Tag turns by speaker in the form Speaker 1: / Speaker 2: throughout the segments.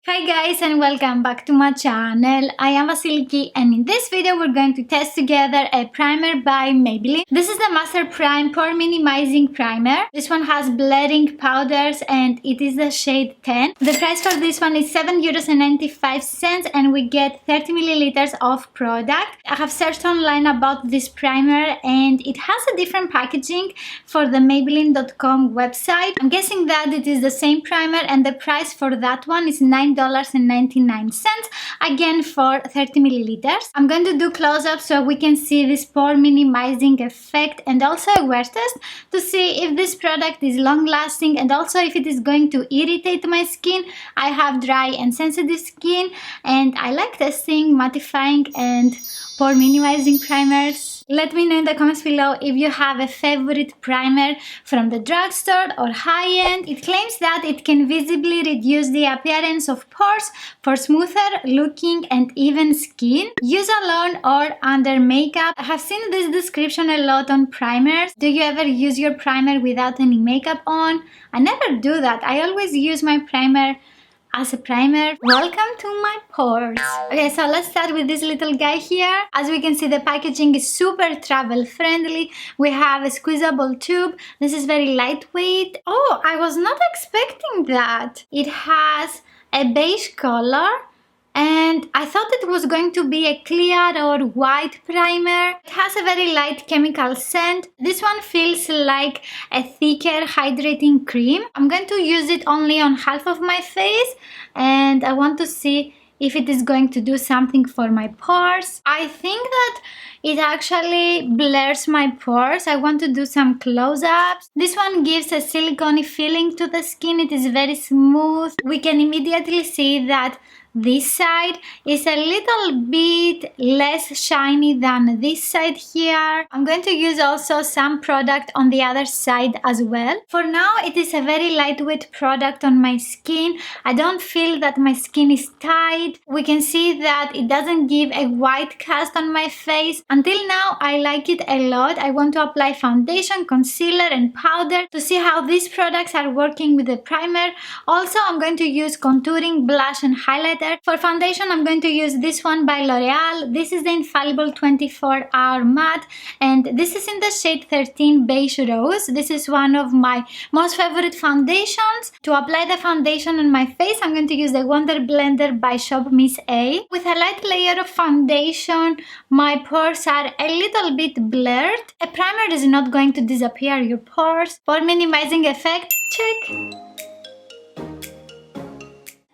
Speaker 1: Hi guys and welcome back to my channel. I am Vasilikis and in this video we're going to test together a primer by Maybelline. This is the Master Prime Pore Minimizing Primer. This one has blurring powders and it is the shade 10. The price for this one is €7.95 and we get 30 milliliters of product. I have searched online about this primer and it has a different packaging for the Maybelline.com website. I'm guessing that it is the same primer and the price for that one is $9.99 again for 30 milliliters. I'm going to do close-up so we can see this pore minimizing effect and also a wear test to see if this product is long-lasting and also if it is going to irritate my skin. I have dry and sensitive skin and I like testing mattifying and pore minimizing primers. Let me know in the comments below if you have a favorite primer from the drugstore or high-end. It claims that it can visibly reduce the appearance of pores for smoother looking and even skin. Use alone or under makeup. I have seen this description a lot on primers. Do you ever use your primer without any makeup on? I never do that. I always use my primer as a primer. Welcome to my pores. Okay, so let's start with this little guy here. As we can see, the packaging is super travel friendly. We have a squeezable tube. This is very lightweight. Oh, I was not expecting that. It has a beige color and I thought it was going to be a clear or white primer. It has a very light chemical scent. This one feels like a thicker hydrating cream. I'm going to use it only on half of my face and I want to see if it is going to do something for my pores. I think that it actually blurs my pores. I want to do some close-ups. This one gives a silicone feeling to the skin. It is very smooth. We can immediately see that this side is a little bit less shiny than this side here. I'm going to use also some product on the other side as well. For now, it is a very lightweight product on my skin. I don't feel that my skin is tight. We can see that it doesn't give a white cast on my face. Until now, I like it a lot. I want to apply foundation, concealer and powder to see how these products are working with the primer. Also, I'm going to use contouring, blush and highlighter. For foundation, I'm going to use this one by L'Oreal. This is the Infallible 24-Hour Matte and this is in the shade 13 Beige Rose. This is one of my most favorite foundations. To apply the foundation on my face, I'm going to use the Wonder Blender by Shop Miss A. With a light layer of foundation, my pores are a little bit blurred. A primer is not going to disappear your pores. Pore minimizing effect, check.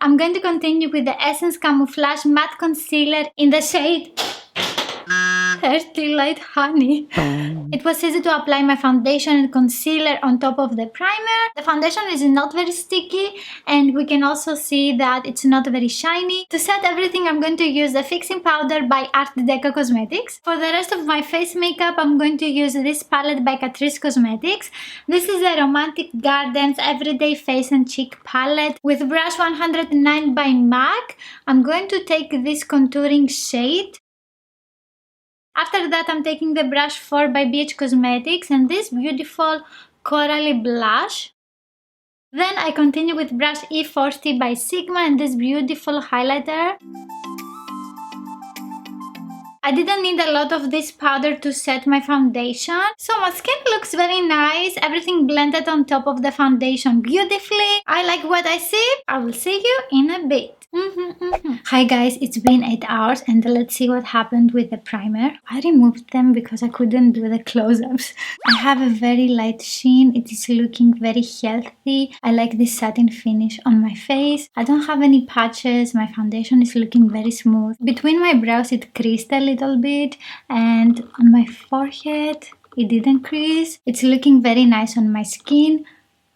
Speaker 1: I'm going to continue with the Essence Camouflage Matte Concealer in the shade 30 Light Honey. It was easy to apply my foundation and concealer on top of the primer. The foundation is not very sticky and we can also see that it's not very shiny. To set everything, I'm going to use the fixing powder by Deco Cosmetics. For the rest of my face makeup, I'm going to use this palette by Catrice Cosmetics. This is the Romantic Gardens Everyday Face and Cheek palette with brush 109 by MAC. I'm going to take this contouring shade. After that, I'm taking the brush 4 by BH Cosmetics and this beautiful corally blush. Then I continue with brush E40 by Sigma and this beautiful highlighter. I didn't need a lot of this powder to set my foundation. So my skin looks very nice. Everything blended on top of the foundation beautifully. I like what I see. I will see you in a bit. Hi guys, it's been 8 hours and let's see what happened with the primer. I removed them because I couldn't do the close-ups. I have a very light sheen. It is looking very healthy. I like this satin finish on my face. I don't have any patches. My foundation is looking very smooth. Between my brows it creased a little bit and on my forehead it didn't crease. It's looking very nice on my skin.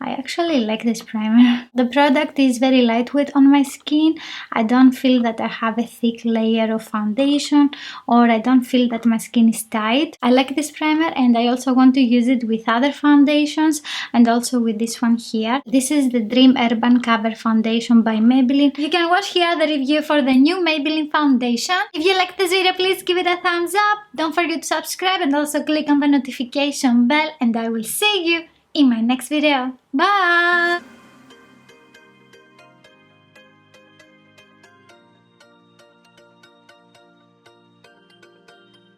Speaker 1: I actually like this primer. The product is very lightweight on my skin. I don't feel that I have a thick layer of foundation or I don't feel that my skin is tight. I like this primer and I also want to use it with other foundations and also with this one here. This is the Dream Urban Cover Foundation by Maybelline. You can watch here the review for the new Maybelline foundation. If you like this video, please give it a thumbs up. Don't forget to subscribe and also click on the notification bell and I will see you in my next video. Bye!